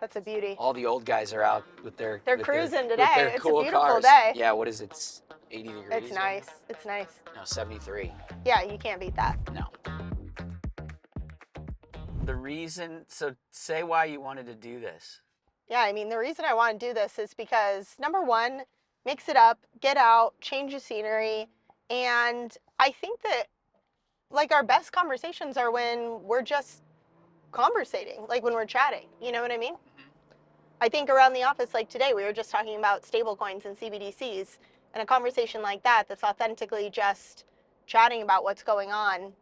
That's a beauty. All the old guys are out with They're with their cruising with their today. It's a cool beautiful cars. day. Yeah, what is it? It's 80 It's degrees right nice. now? It's nice. No, 73. Yeah, you can't beat that. No. The reason, so say why you wanted to do this. Yeah, I mean, the reason I want to do this is because number one, mix it up, get out, change the scenery. And I think that like our best conversations are when we're just conversating, like when we're chatting. You know what I mean? I think around the office, like today, we were just talking about stable coins and CBDCs, and a conversation like that that's authentically just chatting about what's going on.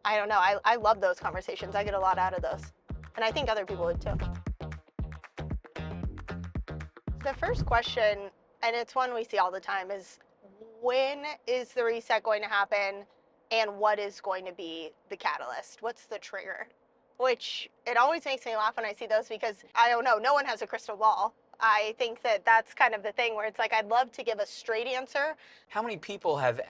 I don't know. I love those conversations. I get a lot out of those. And I think other people would too. The first question, and it's one we see all the time, is when is the reset going to happen and what is going to be the catalyst? What's the trigger? Which it always makes me laugh when I see those because I don't know, no one has a crystal ball. I think that that's kind of the thing where it's like I'd love to give a straight answer. How many people have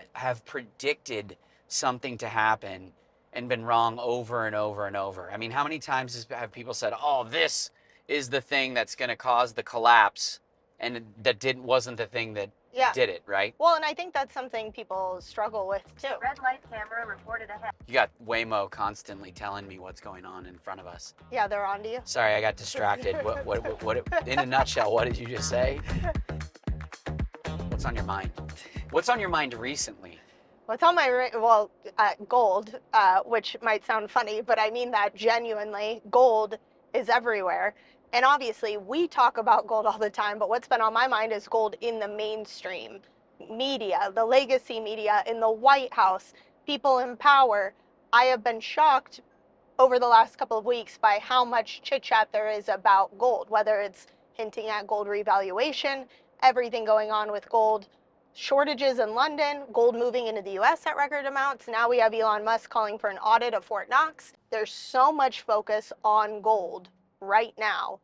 predicted something to happen and been wrong over and over and over? I mean, how many times have people said, "Oh, this is the thing that's going to cause the collapse," and that wasn't the thing that Yeah. did it, right? Well, and I think that's something people struggle with too. Red light camera reported ahead. You got Waymo constantly telling me what's going on in front of us. Yeah, they're on to you. Sorry, I got distracted. What in a nutshell, what did you just say? What's on your mind? What's on your mind recently? What's on my, well, gold, which might sound funny, but I mean that genuinely. Gold is everywhere. And obviously, we talk about gold all the time, but what's been on my mind is gold in the mainstream media, the legacy media, in the White House, people in power. I have been shocked over the last couple of weeks by how much chit chat there is about gold, whether it's hinting at gold revaluation, everything going on with gold, shortages in London, gold moving into the US at record amounts. Now we have Elon Musk calling for an audit of Fort Knox. There's so much focus on gold right now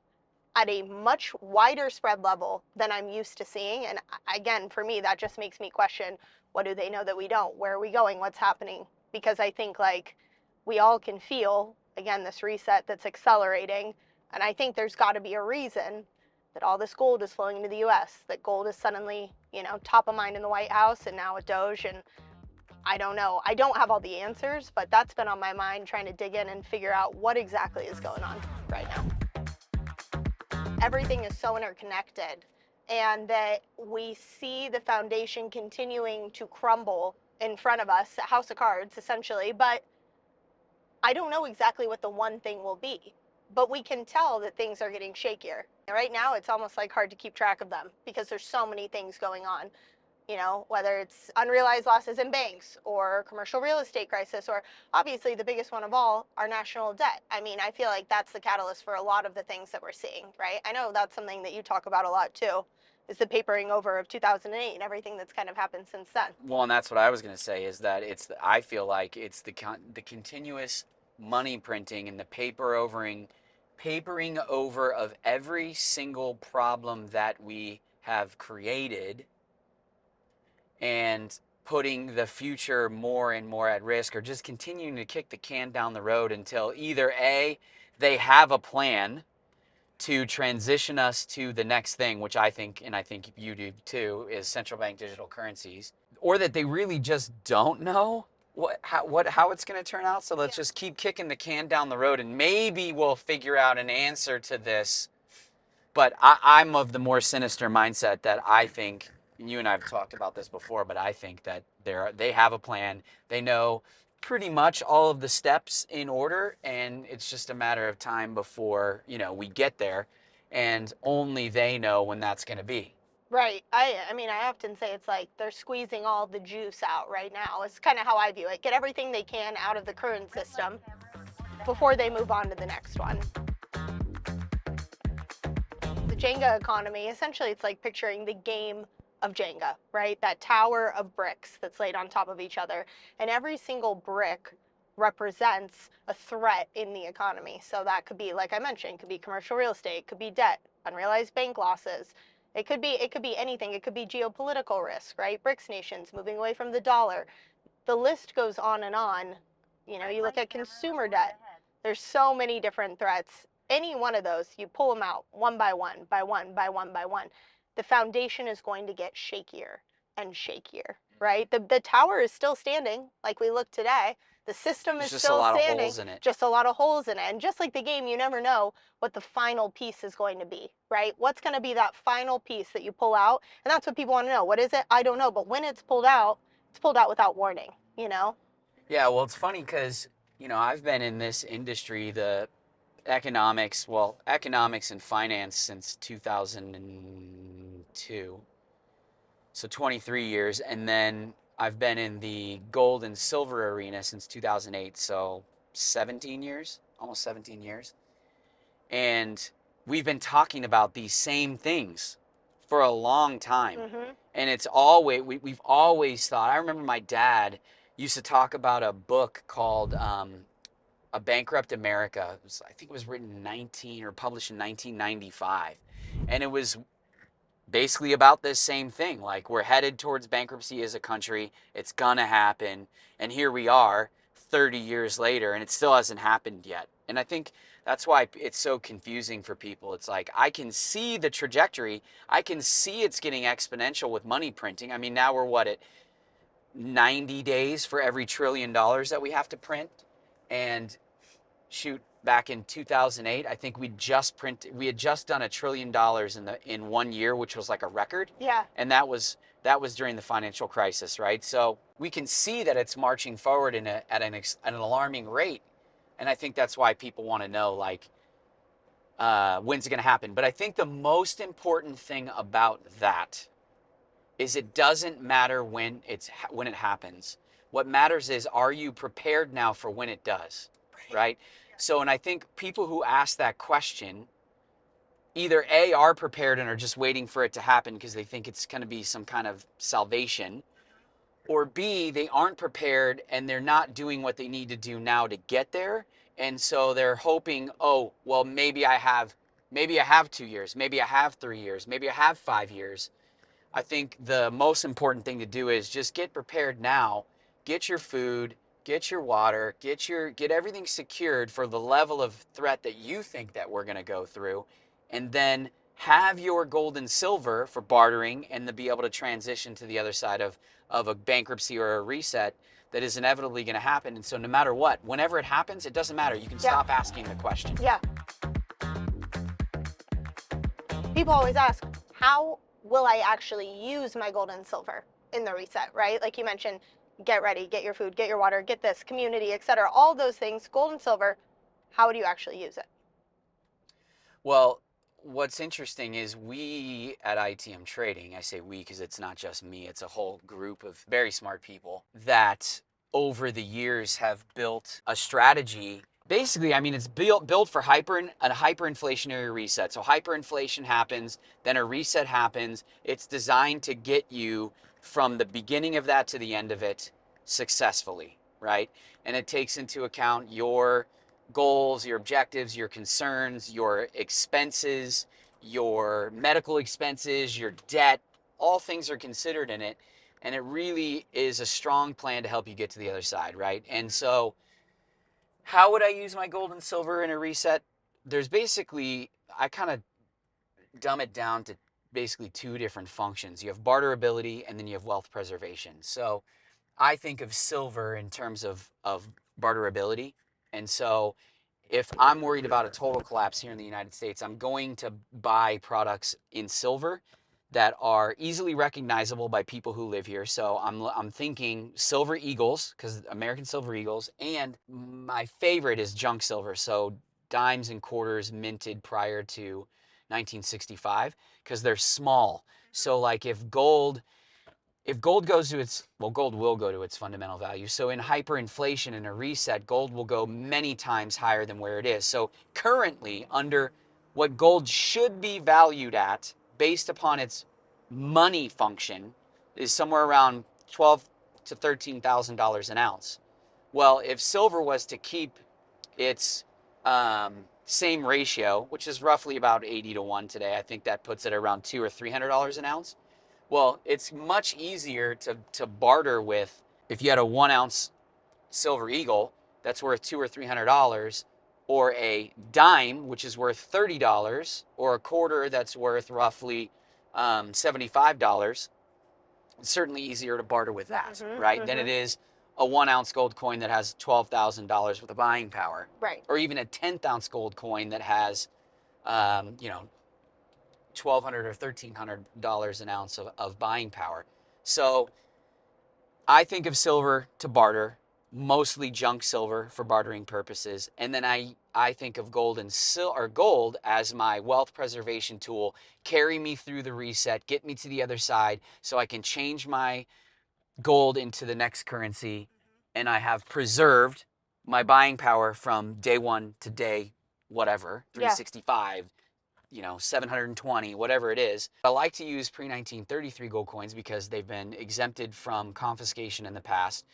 at a much wider spread level than I'm used to seeing. And again, for me, that just makes me question, what do they know that we don't? Where are we going? What's happening? Because I think like we all can feel, again, this reset that's accelerating. And I think there's got to be a reason that all this gold is flowing into the US, that gold is suddenly, top of mind in the White House and now with Doge. And I don't know. I don't have all the answers, but that's been on my mind trying to dig in and figure out what exactly is going on right now. Everything is so interconnected, and that we see the foundation continuing to crumble in front of us, a house of cards essentially, but I don't know exactly what the one thing will be, but we can tell that things are getting shakier. Right now, it's almost like hard to keep track of them because there's so many things going on. Whether it's unrealized losses in banks or commercial real estate crisis, or obviously the biggest one of all, our national debt. I mean, I feel like that's the catalyst for a lot of the things that we're seeing, right? I know that's something that you talk about a lot too, is the papering over of 2008 and everything that's kind of happened since then. Well, and that's what I was going to say is that I feel like it's the continuous money printing and the papering over of every single problem that we have created and putting the future more and more at risk, or just continuing to kick the can down the road until either A, they have a plan to transition us to the next thing, which I think, and I think you do too, is central bank digital currencies, or that they really just don't know how it's going to turn out. So let's just keep kicking the can down the road and maybe we'll figure out an answer to this. But I'm of the more sinister mindset that I think, and you and I have talked about this before, but I think that they have a plan. They know pretty much all of the steps in order, and it's just a matter of time before, we get there, and only they know when that's going to be. Right. I mean, I often say it's like they're squeezing all the juice out right now. It's kind of how I view it. Get everything they can out of the current system before they move on to the next one. The Jenga economy, essentially it's like picturing the game of Jenga, right? That tower of bricks that's laid on top of each other. And every single brick represents a threat in the economy. So that could be, like I mentioned, could be commercial real estate, could be debt, unrealized bank losses. It could be anything. It could be geopolitical risk, right? BRICS nations moving away from the dollar. The list goes on and on. You look at consumer debt. There's so many different threats. any one of those, you pull them out one by one, by one, by one, by one, the foundation is going to get shakier and shakier, right? The tower is still standing like we look today. The system There's is just a still lot of standing, holes in it. just a lot of holes in it. And just like the game, you never know what the final piece is going to be, right? What's going to be that final piece that you pull out? And that's what people want to know. What is it? I don't know. But when it's pulled out without warning, you know? Yeah, well, it's funny because, I've been in this industry, the economics and finance since 2002. So 23 years. And then I've been in the gold and silver arena since 2008. So 17 years, almost 17 years. And we've been talking about these same things for a long time. Mm-hmm. And it's always, we've always thought, I remember my dad used to talk about a book called A Bankrupt America. I think it was written in published in 1995. And it was basically about this same thing. Like, we're headed towards bankruptcy as a country. It's gonna happen. And here we are 30 years later, and it still hasn't happened yet. And I think that's why it's so confusing for people. It's like, I can see the trajectory. I can see it's getting exponential with money printing. I mean, now we're at 90 days for every $1 trillion that we have to print. And shoot, back in 2008, I think we had just done $1 trillion in 1 year, which was like a record. Yeah. And that was during the financial crisis, right? So we can see that it's marching forward at an alarming rate. And I think that's why people want to know, like, when's it going to happen? But I think the most important thing about that is it doesn't matter when it happens. What matters is, are you prepared now for when it does, right? So, and I think people who ask that question either A, are prepared and are just waiting for it to happen because they think it's going to be some kind of salvation, or B, they aren't prepared and they're not doing what they need to do now to get there. And so they're hoping, oh, well, maybe I have 2 years, maybe I have 3 years, maybe I have 5 years. I think the most important thing to do is just get prepared now. Get your food, get your water, get everything secured for the level of threat that you think that we're going to go through, and then have your gold and silver for bartering and to be able to transition to the other side of a bankruptcy or a reset that is inevitably going to happen. And so no matter what, whenever it happens, it doesn't matter. You can stop asking the question. Yeah. People always ask, how will I actually use my gold and silver in the reset, right? Like you mentioned, get ready, get your food, get your water, get this, community, etc. All those things, gold and silver, how would you actually use it? Well, what's interesting is we at ITM Trading, I say we because it's not just me, it's a whole group of very smart people that over the years have built a strategy. Basically, I mean, it's built for a hyperinflationary reset. So hyperinflation happens, then a reset happens. It's designed to get you from the beginning of that to the end of it successfully, right? And it takes into account your goals, your objectives, your concerns, your expenses, your medical expenses, your debt. All things are considered in it. And it really is a strong plan to help you get to the other side, right? And so, how would I use my gold and silver in a reset? There's basically, I kind of dumb it down to basically two different functions. You have barterability and then you have wealth preservation. So I think of silver in terms of barterability. And so if I'm worried about a total collapse here in the United States, I'm going to buy products in silver that are easily recognizable by people who live here. So I'm thinking silver eagles, because American silver eagles, and my favorite is junk silver. So dimes and quarters minted prior to 1965, because they're small. So like if gold goes to gold will go to its fundamental value. So in hyperinflation and a reset, gold will go many times higher than where it is. So currently, under what gold should be valued at based upon its money function, is somewhere around $12,000 to $13,000 an ounce. Well, if silver was to keep its same ratio, which is roughly about 80 to 1 today, I think that puts it around $200 or $300 an ounce. Well, it's much easier to barter with. If you had a 1 ounce silver eagle that's worth $200 or $300, or a dime, which is worth $30, or a quarter that's worth roughly $75, it's certainly easier to barter with that, right? Than it is a 1 ounce gold coin that has $12,000 with a buying power. Right. Or even a 10th ounce gold coin that has, $1,200 or $1,300 an ounce of buying power. So I think of silver to barter, mostly junk silver for bartering purposes, and then I think of gold and gold as my wealth preservation tool. Carry me through the reset, get me to the other side, so I can change my gold into the next currency, and I have preserved my buying power from day one to day whatever, Yeah. 365, 720, whatever it is. I like to use pre-1933 gold coins because they've been exempted from confiscation in the past.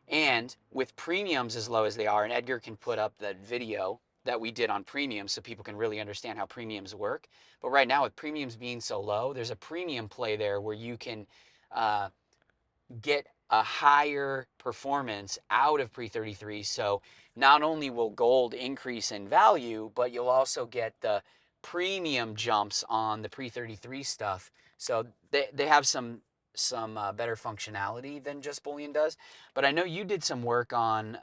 And with premiums as low as they are, and Edgar can put up that video that we did on premiums so people can really understand how premiums work. But right now, with premiums being so low, there's a premium play there where you can get a higher performance out of pre-33. So not only will gold increase in value, but you'll also get the premium jumps on the pre-33 stuff. So they have some better functionality than just bullion does. But I know you did some work on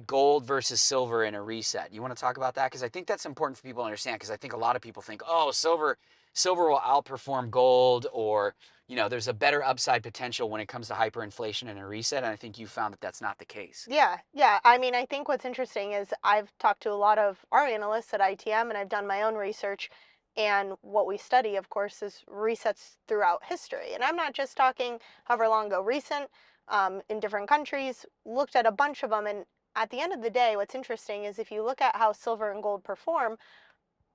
gold versus silver in a reset. You want to talk about that? Because I think that's important for people to understand, because I think a lot of people think, oh, silver will outperform gold, or there's a better upside potential when it comes to hyperinflation in a reset. And I think you found that that's not the case. Yeah, yeah. I mean, I think what's interesting is I've talked to a lot of our analysts at ITM, and I've done my own research. And what we study, of course, is resets throughout history. And I'm not just talking however long ago, recent, in different countries, looked at a bunch of them. And at the end of the day, what's interesting is if you look at how silver and gold perform,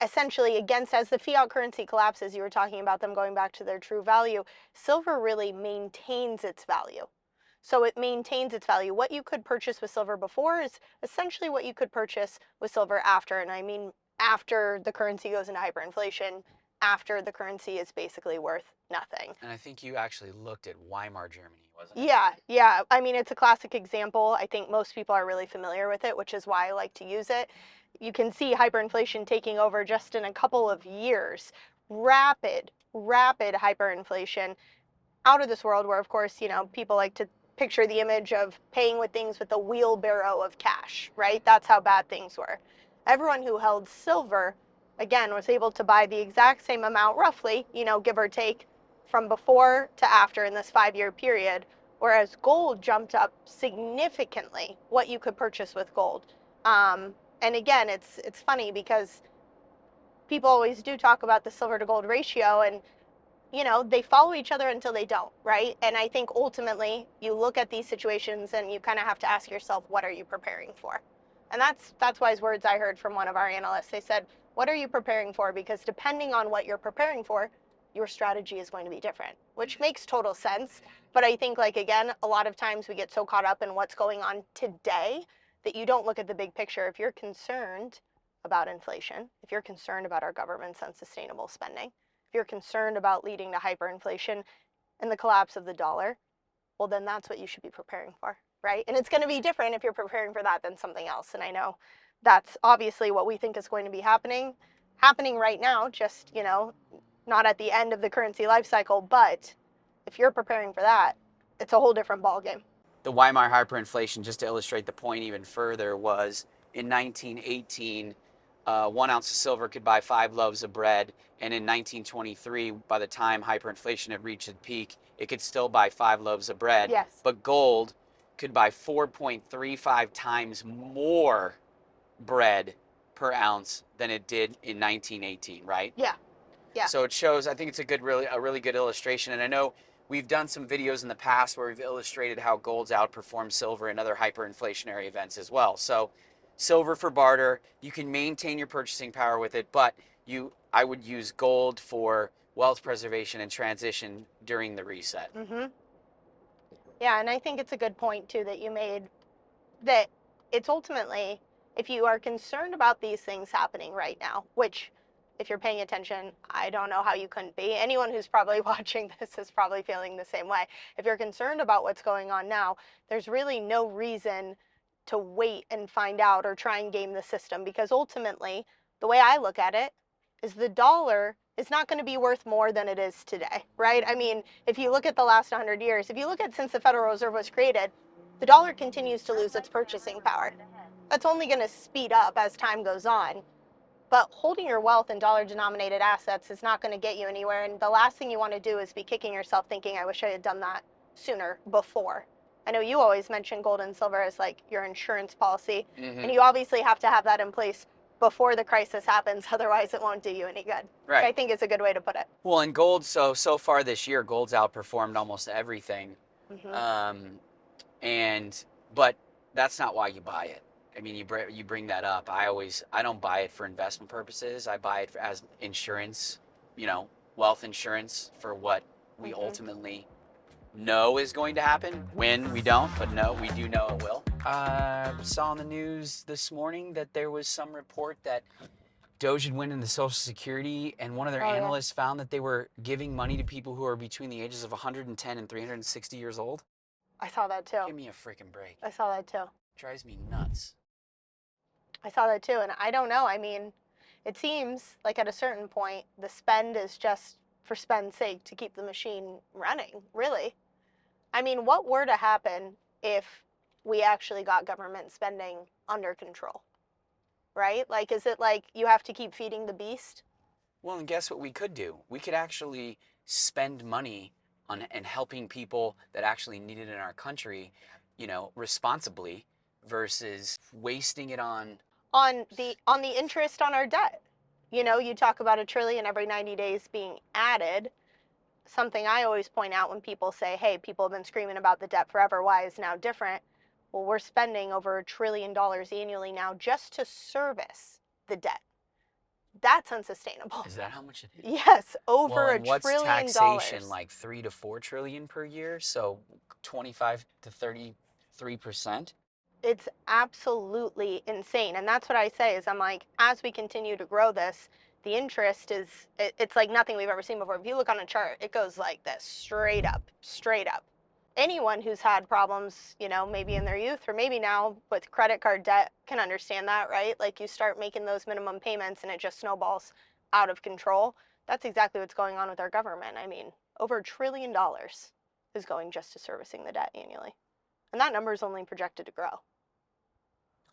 essentially against, as the fiat currency collapses, you were talking about them going back to their true value, silver really maintains its value. So it maintains its value. What you could purchase with silver before is essentially what you could purchase with silver after. And I mean, after the currency goes into hyperinflation, after the currency is basically worth nothing. And I think you actually looked at Weimar Germany, wasn't it? Yeah, yeah. I mean, it's a classic example. I think most people are really familiar with it, which is why I like to use it. You can see hyperinflation taking over just in a couple of years. Rapid, rapid hyperinflation, out of this world, where of course, people like to picture the image of paying with things with a wheelbarrow of cash, right? That's how bad things were. Everyone who held silver, again, was able to buy the exact same amount, roughly, give or take, from before to after in this 5-year period, whereas gold jumped up significantly what you could purchase with gold. And again, it's funny because people always do talk about the silver to gold ratio, and they follow each other until they don't, right? And I think ultimately you look at these situations and you kind of have to ask yourself, what are you preparing for? And that's wise words I heard from one of our analysts. They said, what are you preparing for? Because depending on what you're preparing for, your strategy is going to be different, which makes total sense. But I think, again, a lot of times we get so caught up in what's going on today that you don't look at the big picture. If you're concerned about inflation, if you're concerned about our government's unsustainable spending, if you're concerned about leading to hyperinflation and the collapse of the dollar, well, then that's what you should be preparing for, right? And it's going to be different if you're preparing for that than something else. And I know that's obviously what we think is going to be happening right now, just, not at the end of the currency life cycle. But if you're preparing for that, it's a whole different ballgame. The Weimar hyperinflation, just to illustrate the point even further, was in 1918, 1 ounce of silver could buy 5 loaves of bread. And in 1923, by the time hyperinflation had reached its peak, it could still buy 5 loaves of bread. Yes. But gold could buy 4.35 times more bread per ounce than it did in 1918, right? Yeah. Yeah. So it shows, I think it's a really good illustration. And I know we've done some videos in the past where we've illustrated how gold's outperformed silver in other hyperinflationary events as well. So silver for barter, you can maintain your purchasing power with it, but I would use gold for wealth preservation and transition during the reset. Yeah, and I think it's a good point too that you made, that it's ultimately, if you are concerned about these things happening right now, which if you're paying attention, I don't know how you couldn't be. Anyone who's probably watching this is probably feeling the same way. If you're concerned about what's going on now, there's really no reason to wait and find out or try and game the system, because ultimately, the way I look at it is the dollar is not going to be worth more than it is today, right? I mean, if you look at the last 100 years, if you look at since the Federal Reserve was created, the dollar continues to lose its purchasing power. That's only going to speed up as time goes on. But holding your wealth in dollar denominated assets is not going to get you anywhere. And the last thing you want to do is be kicking yourself thinking, I wish I had done that sooner, before. I know you always mention gold and silver as like your insurance policy. And you obviously have to have that in place before the crisis happens. Otherwise, it won't do you any good. Right. Which I think is a good way to put it. Well, and gold, so far this year, gold's outperformed almost everything. Mm-hmm. But that's not why you buy it. I mean, you bring that up. I don't buy it for investment purposes. I buy it as insurance, wealth insurance for what we Mm-hmm. ultimately know is going to happen. When we don't, but no, we do know it will. Saw on the news this morning that there was some report that Doge had went into Social Security, and one of their analysts found that they were giving money to people who are between the ages of 110 and 360 years old. I saw that too. Give me a freaking break. I saw that too. Drives me nuts. I saw that too. And I don't know. I mean, it seems like at a certain point, the spend is just for spend's sake to keep the machine running, really. I mean, what were to happen if we actually got government spending under control, right? Like, is it like you have to keep feeding the beast? Well, and guess what we could do? We could actually spend money on and helping people that actually need it in our country, responsibly, versus wasting it on On the interest on our debt. You talk about $1 trillion every 90 days being added. Something I always point out when people say, hey, people have been screaming about the debt forever, why is now different? Well, we're spending over $1 trillion annually now just to service the debt. That's unsustainable. Is that how much it is? Yes, Well, over and $1 what's trillion. taxation, like 3 to 4 trillion per year? So 25 to 33%. It's absolutely insane. And that's what I say is I'm like, as we continue to grow this, the interest it's like nothing we've ever seen before. If you look on a chart, it goes like this, straight up, straight up. Anyone who's had problems, maybe in their youth or maybe now with credit card debt can understand that, right? Like you start making those minimum payments and it just snowballs out of control. That's exactly what's going on with our government. I mean, over $1 trillion is going just to servicing the debt annually. And that number is only projected to grow.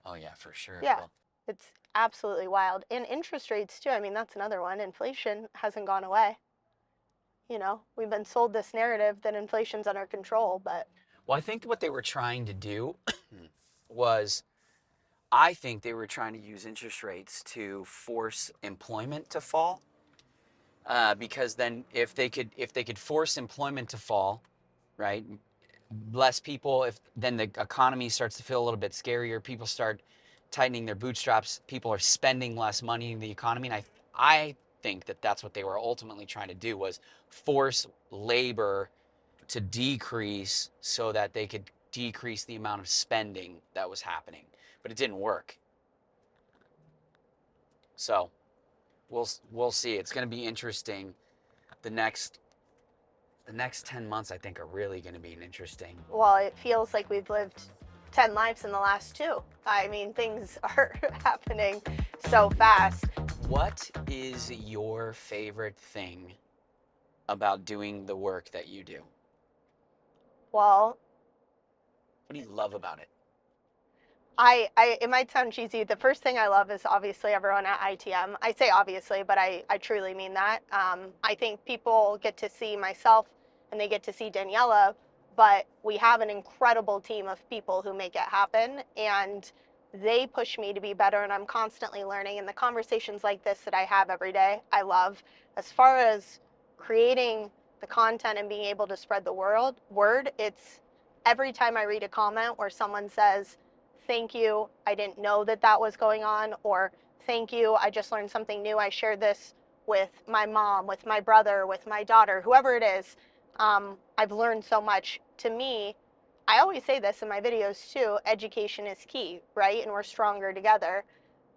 Oh yeah, for sure. Yeah, Well, it's absolutely wild. And interest rates too. I mean, that's another one. Inflation hasn't gone away. We've been sold this narrative that inflation's under control, but I think what they were trying to do was, I think they were trying to use interest rates to force employment to fall. Because then if they could force employment to fall, right? Less people, if then the economy starts to feel a little bit scarier, people start tightening their bootstraps, people are spending less money in the economy, and I think that that's what they were ultimately trying to do, was force labor to decrease so that they could decrease the amount of spending that was happening. But it didn't work. So we'll see. It's going to be interesting. The next 10 months, I think, are really going to be interesting. well, it feels like we've lived 10 lives in the last two. I mean, things are happening so fast. What is your favorite thing about doing the work that you do? Well, What do you love about it? it might sound cheesy. The first thing I love is obviously everyone at ITM. I say obviously, but I truly mean that. I think people get to see myself and they get to see Daniela, but we have an incredible team of people who make it happen, and they push me to be better, and I'm constantly learning. And the conversations like this that I have every day, I love. As far as creating the content and being able to spread the word, it's every time I read a comment where someone says, thank you, I didn't know that that was going on, or thank you, I just learned something new, I shared this with my mom, with my brother, with my daughter, whoever it is. I've learned so much. To me, I always say this in my videos too, education is key, right? And we're stronger together.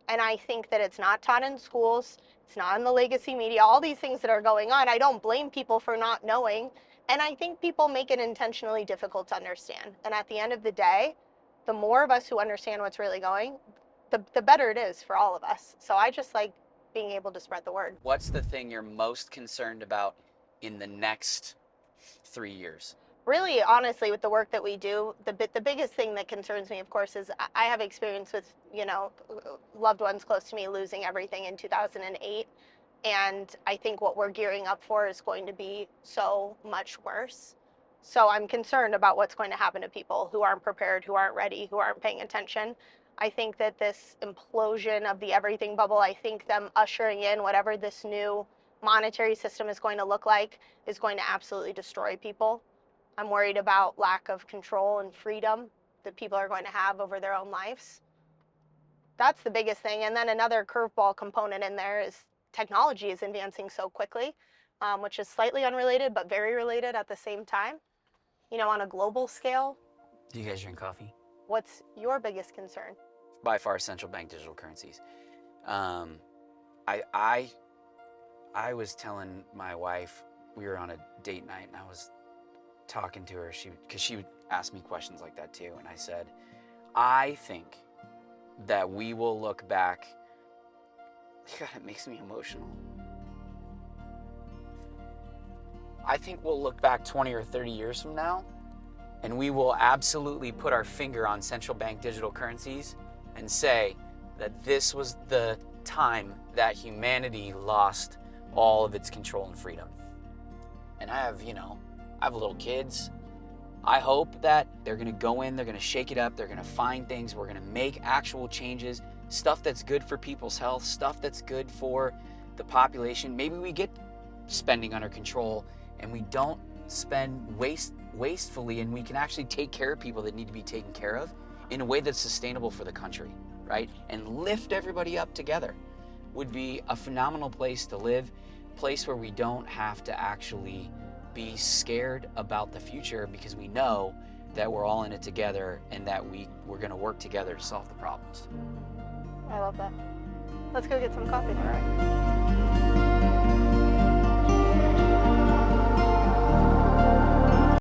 And I think that it's not taught in schools, it's not in the legacy media, all these things that are going on. I don't blame people for not knowing. And I think people make it intentionally difficult to understand. And at the end of the day, the more of us who understand what's really going, the better it is for all of us. So I just like being able to spread the word. What's the thing you're most concerned about in the next 3 years? Really, honestly, with the work that we do, the biggest thing that concerns me, of course, is I have experience with, loved ones close to me losing everything in 2008. And I think what we're gearing up for is going to be so much worse. So I'm concerned about what's going to happen to people who aren't prepared, who aren't ready, who aren't paying attention. I think that this implosion of the everything bubble, I think them ushering in whatever this new monetary system is going to look like is going to absolutely destroy people. I'm worried about lack of control and freedom that people are going to have over their own lives. That's the biggest thing. And then another curveball component in there is technology is advancing so quickly, which is slightly unrelated but very related at the same time. On a global scale, Do you guys drink coffee? what's your biggest concern? By far, central bank digital currencies. Um, I was telling my wife, we were on a date night, and I was talking to her, because she would ask me questions like that too, and I said, I think that we will look back. God, it makes me emotional. I think we'll look back 20 or 30 years from now, and we will absolutely put our finger on central bank digital currencies and say that this was the time that humanity lost all of its control and freedom. And I have little kids. I hope that they're gonna go in, they're gonna shake it up, they're gonna find things, we're gonna make actual changes, stuff that's good for people's health, stuff that's good for the population. Maybe we get spending under control and we don't spend wastefully, and we can actually take care of people that need to be taken care of in a way that's sustainable for the country, right? And lift everybody up together. Would be a phenomenal place to live, place where we don't have to actually be scared about the future, because we know that we're all in it together and that we're going to work together to solve the problems. I love that. Let's go get some coffee. All right.